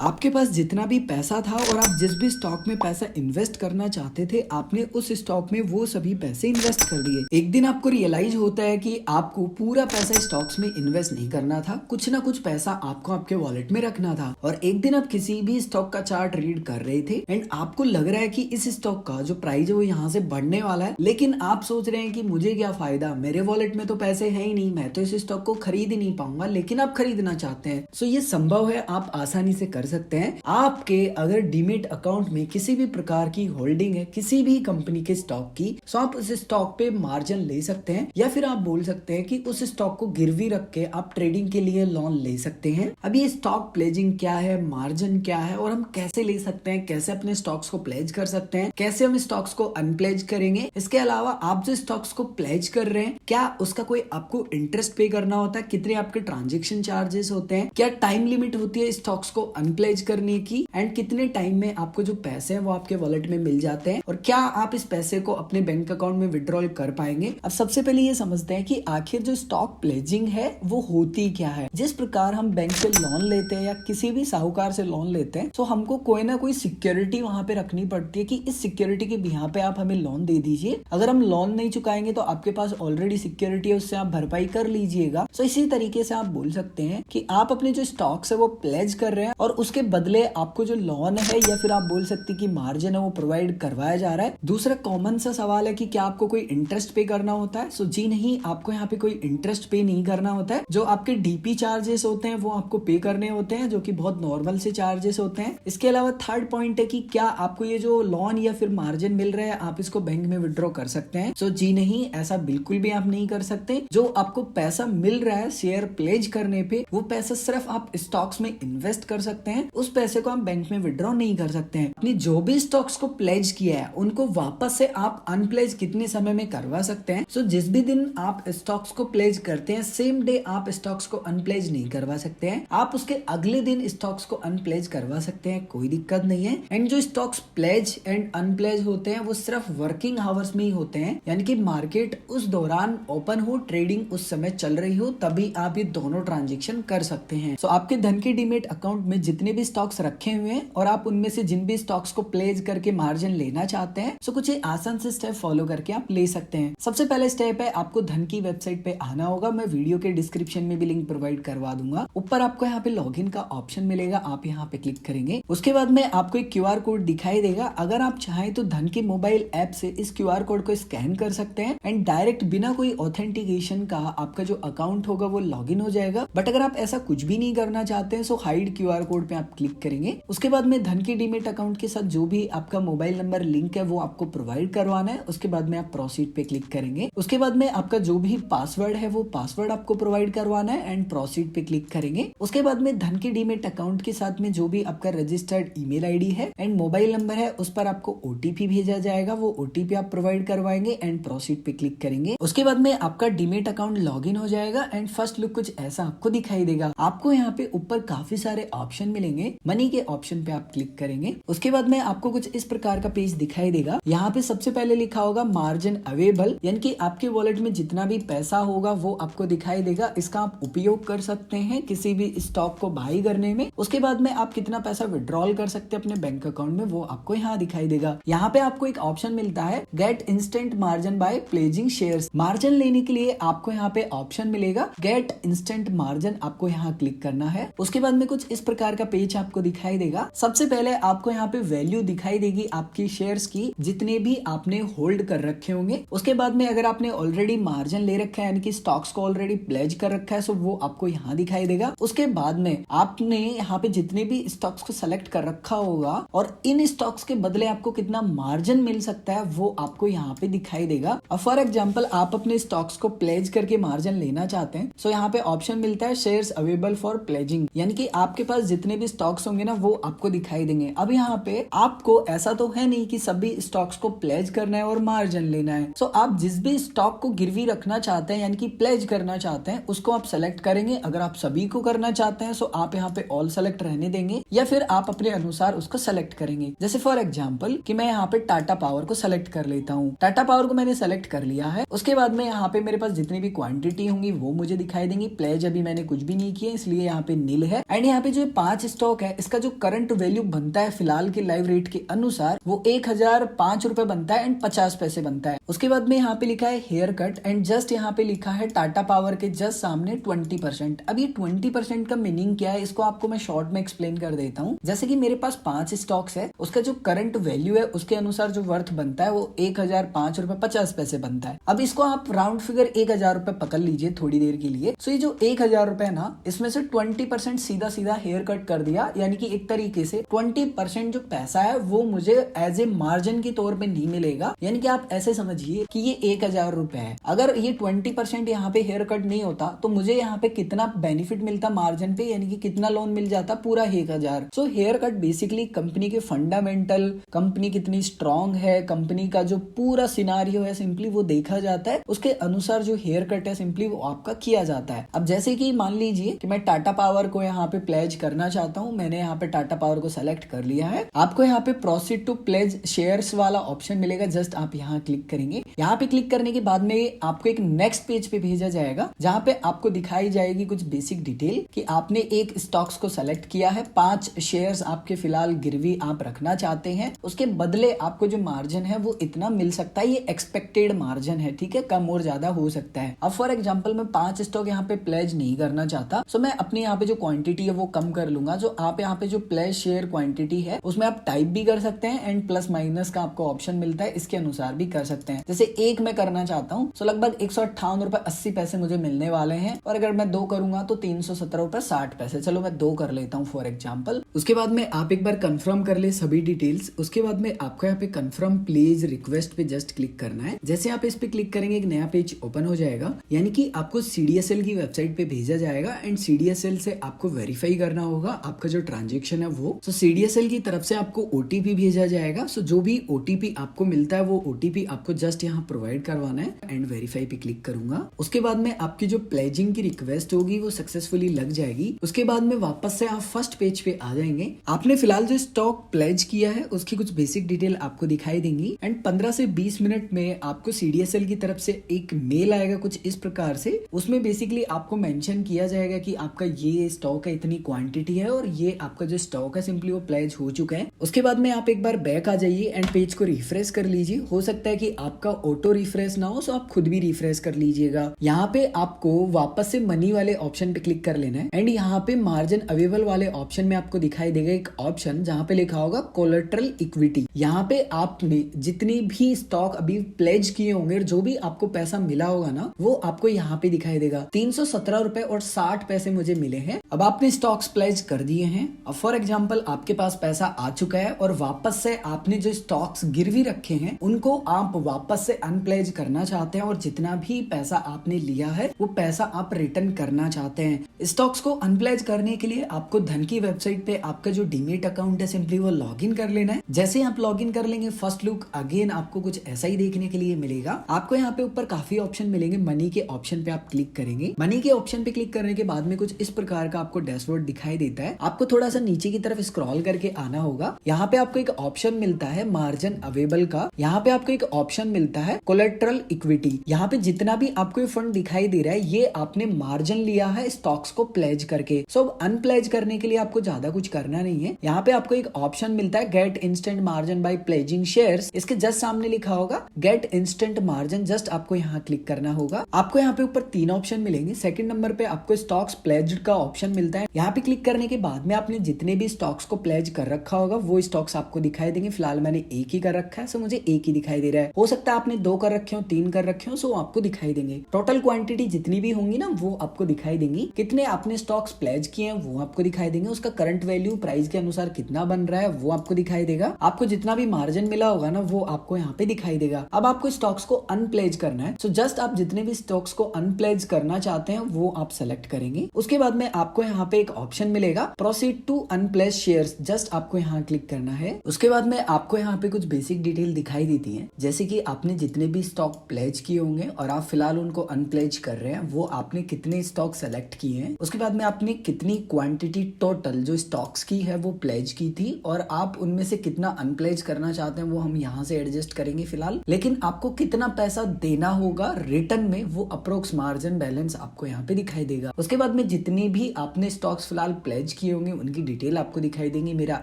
आपके पास जितना भी पैसा था और आप जिस भी स्टॉक में पैसा इन्वेस्ट करना चाहते थे, आपने उस स्टॉक में वो सभी पैसे इन्वेस्ट कर दिए। एक दिन आपको रियलाइज होता है कि आपको पूरा पैसा स्टॉक्स में इन्वेस्ट नहीं करना था, कुछ ना कुछ पैसा आपको आपके वॉलेट में रखना था। और एक दिन आप किसी भी स्टॉक का चार्ट रीड कर रहे थे एंड आपको लग रहा है कि इस स्टॉक का जो प्राइस है वो यहाँ से बढ़ने वाला है, लेकिन आप सोच रहे हैं कि मुझे क्या फायदा, मेरे वॉलेट में तो पैसे है ही नहीं, मैं तो इस स्टॉक को खरीद ही नहीं पाऊंगा, लेकिन आप खरीदना चाहते हैं। सो ये संभव है, आप आसानी से कर सकते हैं। आपके अगर डीमेट अकाउंट में किसी भी प्रकार की होल्डिंग है किसी भी कंपनी के स्टॉक की, तो आप उस स्टॉक पे मार्जिन ले सकते हैं, या फिर आप बोल सकते हैं कि उस स्टॉक को गिरवी रख के आप ट्रेडिंग के लिए लोन ले सकते हैं। अब ये स्टॉक प्लेजिंग क्या है, मार्जिन क्या है और हम कैसे ले सकते हैं, कैसे अपने स्टॉक्स को प्लेज कर सकते हैं, कैसे हम स्टॉक्स को अनप्लेज करेंगे। इसके अलावा आप जो स्टॉक्स को प्लेज कर रहे हैं, क्या उसका कोई आपको इंटरेस्ट पे करना होता है, कितने आपके ट्रांजेक्शन चार्जेस होते हैं, क्या टाइम लिमिट होती है स्टॉक्स को अनप्लेज करने की, एंड कितने टाइम में आपको जो पैसे हैं वो आपके वॉलेट में मिल जाते हैं, और क्या आप इस पैसे को अपने बैंक अकाउंट में विड्रॉल कर पाएंगे। अब सबसे पहले ये समझते हैं कि आखिर जो स्टॉक प्लेजिंग है वो होती क्या है। जिस प्रकार हम बैंक से लोन लेते हैं या किसी भी साहूकार से लोन लेते हैं, तो हमको कोई ना कोई सिक्योरिटी वहां पे रखनी पड़ती है कि इस सिक्योरिटी के बिहार पे आप हमें लोन दे दीजिए। अगर हम लोन नहीं चुकाएंगे तो आपके पास ऑलरेडी सिक्योरिटी है, उससे आप भरपाई कर लीजिएगा। तो इसी तरीके से आप बोल सकते हैं कि आप अपने जो स्टॉक्स है वो प्लेज कर रहे हैं और उसके बदले आपको जो लोन है या फिर आप बोल सकते हैं कि मार्जिन है वो प्रोवाइड करवाया जा रहा है। दूसरा कॉमन सा सवाल है कि क्या आपको कोई इंटरेस्ट पे करना होता है। सो जी नहीं, आपको यहाँ पे कोई इंटरेस्ट पे नहीं करना होता है। जो आपके डीपी चार्जेस होते हैं वो आपको पे करने होते हैं, जो कि बहुत नॉर्मल से चार्जेस होते हैं। इसके अलावा थर्ड पॉइंट है कि क्या आपको ये जो लोन या फिर मार्जिन मिल रहा है आप इसको बैंक में विड्रॉ कर सकते हैं। सो जी नहीं, ऐसा बिल्कुल भी आप नहीं कर सकते। जो आपको पैसा मिल रहा है शेयर प्लेज करने पे, वो पैसा सिर्फ आप स्टॉक्स में इन्वेस्ट कर सकते हैं, उस पैसे को आप बैंक में विड्रॉ नहीं कर सकते हैं। अपनी जो भी स्टॉक्स को प्लेज किया है उनको वापस से आप अनप्लेज कितने समय में करवा सकते हैं। सो जिस भी दिन आप स्टॉक्स को प्लेज करते हैं, सेम डे आप स्टॉक्स को अनप्लेज नहीं करवा सकते हैं, आप उसके अगले दिन स्टॉक्स को अनप्लेज करवा सकते हैं, कोई दिक्कत नहीं है। एंड जो स्टॉक्स प्लेज एंड अनप्लेज होते हैं वो सिर्फ वर्किंग आवर्स में ही होते हैं, यानी कि मार्केट उस दौरान ओपन हो, ट्रेडिंग उस समय चल रही हो, तभी आप ये दोनों ट्रांजेक्शन कर सकते हैं। सो आपके धन के डीमेट अकाउंट में जितने भी स्टॉक्स रखे हुए हैं और आप उनमें से जिन भी स्टॉक्स को प्लेज करके मार्जिन लेना चाहते हैं, सो कुछ आसान से स्टेप फॉलो करके आप ले सकते हैं। सबसे पहले स्टेप है आपको धन की वेबसाइट पे आना होगा। मैं वीडियो के डिस्क्रिप्शन में भी लिंक प्रोवाइड करवा दूंगा। ऊपर आपको यहाँ पे लॉगिन का ऑप्शन मिलेगा, आप यहाँ पे क्लिक करेंगे। उसके बाद में आपको एक क्यूआर कोड दिखाई देगा। अगर आप चाहें तो धन के मोबाइल ऐप से इस क्यूआर कोड को स्कैन कर सकते हैं एंड डायरेक्ट बिना कोई ऑथेंटिकेशन का आपका जो अकाउंट होगा वो लॉगिन हो जाएगा। बट अगर आप ऐसा कुछ भी नहीं करना चाहते हैं, सो हाइड क्यूआर कोड पे आप क्लिक करेंगे। उसके बाद में धन के डीमेट अकाउंट के साथ जो भी आपका मोबाइल नंबर लिंक है वो आपको प्रोवाइड करवाना है। उसके बाद में आप प्रोसीड पे क्लिक करेंगे। उसके बाद में आपका जो भी पासवर्ड है वो पासवर्ड आपको प्रोवाइड करवाना है एंड प्रोसीड पे क्लिक करेंगे। उसके बाद में धन के डीमेट अकाउंट के साथ में जो भी आपका रजिस्टर्ड ईमेल आईडी है एंड मोबाइल नंबर है उस पर आपको ओटीपी भेजा जाएगा, वो ओटीपी आप प्रोवाइड करवाएंगे एंड प्रोसीड पे क्लिक करेंगे। उसके बाद में आपका डीमेट अकाउंट लॉगिन हो जाएगा एंड फर्स्ट लुक कुछ ऐसा आपको दिखाई देगा। आपको यहाँ पे ऊपर काफी सारे ऑप्शन मिलेंगे, मनी के ऑप्शन पे आप क्लिक करेंगे। उसके बाद में आपको कुछ इस प्रकार का पेज दिखाई देगा। यहाँ पे सबसे पहले लिखा होगा मार्जिन अवेलेबल, यानी कि आपके वॉलेट में जितना भी पैसा होगा वो आपको दिखाई देगा। इसका आप उपयोग कर सकते हैं किसी भी स्टॉक को बाई करने में। उसके बाद में आप कितना पैसा विड्रॉल कर सकते हैं अपने बैंक अकाउंट में, वो आपको यहाँ दिखाई देगा। यहाँ पे आपको एक ऑप्शन मिलता है get instant margin bye pledging shares. Margin लेने के लिए आपको यहाँ पे ऑप्शन मिलेगा गेट इंस्टेंट मार्जिन, आपको यहाँ क्लिक करना है। उसके बाद में कुछ इस प्रकार का पेज आपको दिखाई देगा। सबसे पहले आपको यहाँ पे वैल्यू दिखाई देगी आपकी शेयर्स की, जितने भी आपने होल्ड कर रखे होंगे। उसके बाद में अगर आपने ऑलरेडी मार्जिन ले रखा है, यानी कि स्टॉक्स को ऑलरेडी प्लेज कर रखा है, सो वो आपको यहाँ दिखाई देगा। उसके बाद में आपने यहाँ पे जितने भी स्टॉक्स को सेलेक्ट कर रखा होगा और इन स्टॉक्स के बदले आपको कितना मार्जिन मिल सकता है वो आपको यहाँ पे दिखाई देगा। अब फॉर एग्जाम्पल आप अपने स्टॉक्स को प्लेज करके मार्जिन लेना चाहते हैं, सो यहाँ पे ऑप्शन मिलता है शेयर्स अवेलेबल फॉर प्लेजिंग, यानी कि आपके पास जितने भी स्टॉक्स होंगे ना वो आपको दिखाई देंगे। अब यहाँ पे आपको ऐसा तो है नहीं कि सभी स्टॉक्स को प्लेज करना है और मार्जिन लेना है। सो आप जिस भी स्टॉक को गिरवी रखना चाहते हैं यानी कि प्लेज करना चाहते हैं उसको आप सेलेक्ट करेंगे। अगर आप सभी को करना चाहते हैं सो आप यहाँ पे ऑल सेलेक्ट रहने देंगे या फिर आप अपने अनुसार उसको सेलेक्ट करेंगे। जैसे फॉर एग्जांपल कि मैं यहाँ पे टाटा पावर को सेलेक्ट कर लेता हूँ। टाटा पावर को मैंने सेलेक्ट कर लिया है। उसके बाद में यहाँ पे मेरे पास जितनी भी क्वांटिटी होंगी वो मुझे दिखाई देंगी। प्लेज अभी मैंने कुछ भी नहीं किया इसलिए यहाँ पे नील है। एंड यहाँ पे जो 5 स्टॉक है इसका जो करंट वैल्यू बनता है फिलहाल के लाइव रेट के अनुसार वो 1005 रुपए बनता है एंड 50 पैसे बनता है। उसके बाद में यहाँ पे लिखा है हेयर कट एंड जस्ट यहाँ पे लिखा है टाटा पावर के जस्ट सामने 20%। अब ये 20% का मीनिंग क्या है इसको आपको मैं शॉर्ट में एक्सप्लेन कर देता हूँ। जैसे कि मेरे पास 5 स्टॉक्स है, उसका जो करंट वैल्यू है उसके अनुसार जो वर्थ बनता है वो 1005 रुपए 50 पैसे बनता है। अब इसको आप राउंड फिगर 1000 रुपए पकड़ लीजिए थोड़ी देर के लिए। सो ये जो 1000 रुपए है ना इसमें से 20% सीधा सीधा हेयर कट कर दिया, यानी कि एक तरीके से 20% जो पैसा है वो मुझे एज ए मार्जिन के तौर पे नहीं मिलेगा। यानी कि आप ऐसे समझिए कि ये 1000 रुपए है, अगर ये 20% यहाँ पे हेयर कट नहीं होता तो मुझे यहाँ पे कितना बेनिफिट मिलता मार्जिन पे, यानी कि कितना लोन मिल जाता पूरा 1000। So here cut basically company के फंडामेंटल, कंपनी कितनी स्ट्रांग है, कंपनी का जो पूरा सिनारियो है सिंपली वो देखा जाता है, उसके अनुसार जो हेयर कट है सिंपली वो आपका किया जाता है। अब जैसे कि मान लीजिए कि मैं टाटा पावर को यहाँ पे प्लेज करना चाहता हूँ, मैंने यहाँ पे टाटा पावर को सेलेक्ट कर लिया है। आपको यहाँ पे प्रोसीड टू प्लेज शेयर्स वाला ऑप्शन मिलेगा, जस्ट आप यहाँ क्लिक करेंगे। यहाँ पे क्लिक करने के बाद में आपको एक नेक्स्ट पेज पे भेजा जाएगा जहाँ पे आपको दिखाई जाएगी कुछ बेसिक डिटेल कि आपने एक स्टॉक्स को सेलेक्ट किया है, 5 शेयर्स आपके फिलहाल गिरवी आप रखना चाहते हैं, उसके बदले आपको जो मार्जिन है वो इतना मिल सकता है, ये एक्सपेक्टेड मार्जिन है, ठीक है, कम और ज्यादा हो सकता है। अब फॉर एग्जांपल मैं 5 स्टॉक यहाँ पे प्लेज नहीं करना चाहता, सो मैं अपने यहाँ पे जो क्वांटिटी है वो कम कर लूंगा। जो आप यहाँ पे जो प्लेज शेयर क्वांटिटी है उसमें आप टाइप भी कर सकते हैं एंड प्लस माइनस का आपको ऑप्शन मिलता है, इसके अनुसार भी कर सकते हैं। जैसे एक मैं करना चाहता हूँ तो लगभग 158 रुपए 80 पैसे मुझे मिलने वाले हैं, और अगर मैं 2 करूंगा तो 317 रुपए 60 पैसे। चलो मैं 2 कर लेता हूँ फॉर एग्जाम्पल। उसके बाद में आप एक बार कंफर्म कर ले सभी डिटेल्स। उसके बाद में आपको यहाँ पे कंफर्म प्लीज रिक्वेस्ट पे जस्ट क्लिक करना है। जैसे आप इस पे क्लिक करेंगे एक नया पेज ओपन हो जाएगा, यानी कि आपको CDSL की वेबसाइट पे भेजा जाएगा एंड CDSL से आपको वेरीफाई करना होगा आपका जो ट्रांजेक्शन है वो। सो CDSL की तरफ से आपको OTP भेजा जाएगा। सो जो भी OTP आपको मिलता है वो OTP आपको जस्ट यहाँ प्रोवाइड करवाना है एंड वेरीफाई पे क्लिक करूंगा। उसके बाद में आपकी जो प्लेजिंग की रिक्वेस्ट होगी वो सक्सेसफुली लग जाएगी। उसके बाद में वापस से आप फर्स्ट पेज पे आ जाएंगे। आपने फिलहाल जो स्टॉक प्लेज किया है उसकी कुछ बेसिक डिटेल आपको दिखाई देंगी एंड 15 से 20 मिनट में आपको CDSL की तरफ से एक मेल आएगा कुछ इस प्रकार से। उसमें बेसिकली आपको मेंशन किया जाएगा कि आपका ये स्टॉक है, इतनी क्वांटिटी है और ये आपका जो स्टॉक है सिंपली वो प्लेज हो चुका है। उसके बाद में आप एक बार बैक आ जाइए एंड पेज को रिफ्रेश कर लीजिए। हो सकता है कि आपका ऑटो रिफ्रेश ना हो, सो आप खुद भी रिफ्रेश कर लीजिएगा। यहाँ पे आपको वापस से मनी वाले ऑप्शन पे क्लिक कर लेना है एंड यहाँ पे मार्जिन अवेलेबल वाले ऑप्शन में आपको दिखाई देगा एक ऑप्शन जहाँ पे लिखा होगा कोलेटरल इक्विटी। यहाँ पे आपने जितनी भी स्टॉक अभी प्लेज किए होंगे, जो भी आपको पैसा मिला होगा ना वो आपको यहाँ पे दिखाई देगा। 317 रुपए और 60 पैसे मुझे मिले हैं। अब आपने स्टॉक्स प्लेज कर दिए हैं। अब फॉर एग्जांपल आपके पास पैसा आ चुका है और वापस से आपने जो स्टॉक्स गिरवी रखे हैं उनको आप वापस से अनप्लेज करना चाहते हैं और जितना भी पैसा आपने लिया है वो पैसा आप रिटर्न करना चाहते हैं। स्टॉक्स को अनप्लेज करने के लिए आपको धन की वेबसाइट पे आपका जो डीमेट अकाउंट है सिंपली वो लॉगिन कर लेना है। जैसे ही आप लॉगिन कर लेंगे फर्स्ट लुक अगेन आपको कुछ ऐसा ही देखने के लिए मिलेगा। आपको यहाँ पे ऊपर काफी ऑप्शन मिलेंगे। मनी के ऑप्शन पे आप क्लिक करेंगे। मनी के ऑप्शन पे क्लिक करने के बाद में कुछ इस प्रकार का आपको डैशबोर्ड दिखाई देता है। आपको थोड़ा सा नीचे की तरफ स्क्रॉल करके आना होगा। यहाँ पे आपको एक ऑप्शन मिलता है मार्जिन अवेलेबल का। यहाँ पे आपको एक ऑप्शन मिलता है कोलेटरल इक्विटी। यहाँ पे जितना भी आपको ये फंड दिखाई दे रहा है ये आपने मार्जिन लिया है स्टॉक्स को प्लेज करके। सो अनप्लेज करने के लिए आपको ज्यादा कुछ करना नहीं है। यहाँ पे आपको एक ऑप्शन मिलता है get instant margin bye pledging shares. इसके जस्ट सामने लिखा होगा गेट इंस्टेंट मार्जिन, जस्ट आपको यहाँ क्लिक करना होगा। आपको यहाँ पे ऊपर 3 ऑप्शन मिलेंगे। सेकंड नंबर पे आपको स्टॉक्स प्लेज्ड का ऑप्शन मिलता है। यहाँ पे क्लिक करने के बाद में आपने जितने भी स्टॉक्स को प्लेज कर रखा होगा वो स्टॉक्स आपको दिखाई देंगे। फिलहाल मैंने एक ही कर रखा है, सो मुझे एक ही दिखाई दे रहा है। हो सकता है आपने 2 कर रखे हो, 3 कर रखे हो, सो आपको दिखाई देंगे। टोटल क्वांटिटी जितनी भी होंगी ना वो आपको दिखाई देंगी। कितने आपने स्टॉक्स प्लेज किए हैं वो आपको दिखाई देंगे। उसका करंट वैल्यू प्राइस के अनुसार कितना बन रहा है वो आपको दिखाई देगा। आपको जितना भी मार्जिन मिला होगा ना वो आपको यहाँ पे दिखाई देगा। अब आपको स्टॉक्स को अनप्लेज करना है, सो जस्ट आप जितने भी स्टॉक्स को अनप्लेज करना चाहते हैं वो आप सेलेक्ट करेंगे। उसके बाद में आपको यहाँ पे एक ऑप्शन मिलेगा proceed to unpledge shares, just आपको यहाँ क्लिक करना है। उसके बाद में आपको यहाँ पे कुछ बेसिक डिटेल दिखाई देती है, जैसे कि आपने जितने भी स्टॉक प्लेज किए होंगे और आप फिलहाल उनको अनप्लेज कर रहे हैं वो आपने कितने स्टॉक सेलेक्ट किए हैं। उसके बाद में आपने कितनी क्वांटिटी टोटल जो स्टॉक स्टॉक्स की है वो प्लेज की थी और आप उनमें से कितना अनप्लेज करना चाहते हैं वो हम यहाँ से एडजस्ट करेंगे फिलहाल। लेकिन आपको कितना पैसा देना होगा रिटर्न में वो अप्रोक्स मार्जिन बैलेंस आपको यहाँ पे दिखाई देगा। उसके बाद में जितनी भी आपने स्टॉक्स फिलहाल प्लेज किए होंगे उनकी डिटेल आपको दिखाई देंगी। मेरा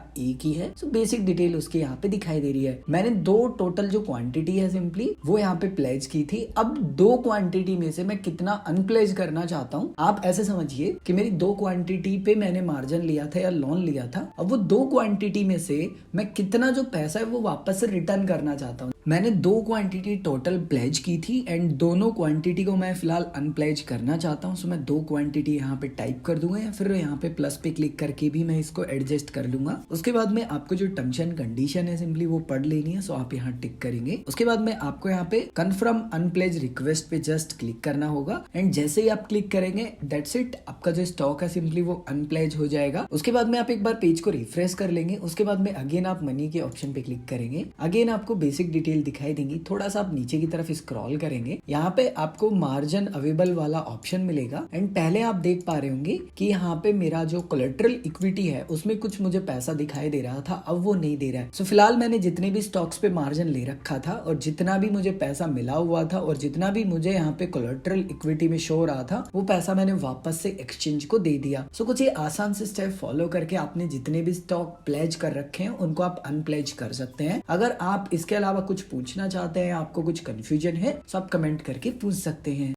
एक ही है, सो बेसिक डिटेल उसके यहाँ पे दिखाई दे रही है। मैंने 2 टोटल जो क्वांटिटी है सिंपली वो यहाँ पे प्लेज की थी। अब 2 क्वांटिटी में से मैं कितना अनप्लेज करना चाहता हूँ, आप ऐसे समझिए कि मेरी 2 क्वांटिटी पे मैंने मार्जिन लिया था या लोन लिया था। अब वो 2 क्वांटिटी में से मैं कितना जो पैसा है वो वापस से रिटर्न करना चाहता हूँ। मैंने 2 क्वांटिटी टोटल प्लेज की थी एंड दोनों क्वांटिटी को मैं फिलहाल अनप्लेज करना चाहता हूँ। सो मैं 2 क्वांटिटी यहाँ पे टाइप कर दूंगा या फिर यहाँ पे प्लस पे क्लिक करके भी मैं इसको एडजस्ट कर लूंगा। उसके बाद में आपको जो टर्म्स एंड कंडीशन है सिंपली वो पढ़ लेनी है। सो आप यहाँ टिक करेंगे। उसके बाद में आपको यहाँ पे कन्फर्म अनप्लेज रिक्वेस्ट पे जस्ट क्लिक करना होगा एंड जैसे ही आप क्लिक करेंगे दैट्स इट, आपका जो स्टॉक है सिंपली वो अनप्लेज हो जाएगा। उसके बाद में आप एक बार पेज को रिफ्रेश कर लेंगे। उसके बाद में अगेन आप मनी के ऑप्शन पे क्लिक करेंगे। अगेन आपको बेसिक डिटेल दिखाई देंगी। थोड़ा सा आप नीचे की तरफ स्क्रॉल करेंगे, यहाँ पे आपको मार्जिन अवेलेबल वाला ऑप्शन मिलेगा एंड पहले आप देख पा रहे होंगे कि यहाँ पे मेरा जो कोलेटरल इक्विटी है उसमें कुछ मुझे पैसा दिखाई दे रहा था, अब वो नहीं दे रहा है। सो फिलहाल मैंने जितने भी स्टॉक्स पे मार्जिन ले रखा था और जितना भी मुझे पैसा मिला हुआ था और जितना भी मुझे यहाँ पे कोलेटरल इक्विटी में शो रहा था वो पैसा मैंने वापस से एक्सचेंज को दे दिया। सो कुछ ये आसान से स्टेप फॉलो करके आपने जितने भी स्टॉक प्लेज कर रखे हैं उनको आप अनप्लेज कर सकते हैं। अगर आप इसके अलावा कुछ पूछना चाहते हैं, आपको कुछ कंफ्यूजन है, सब कमेंट करके पूछ सकते हैं।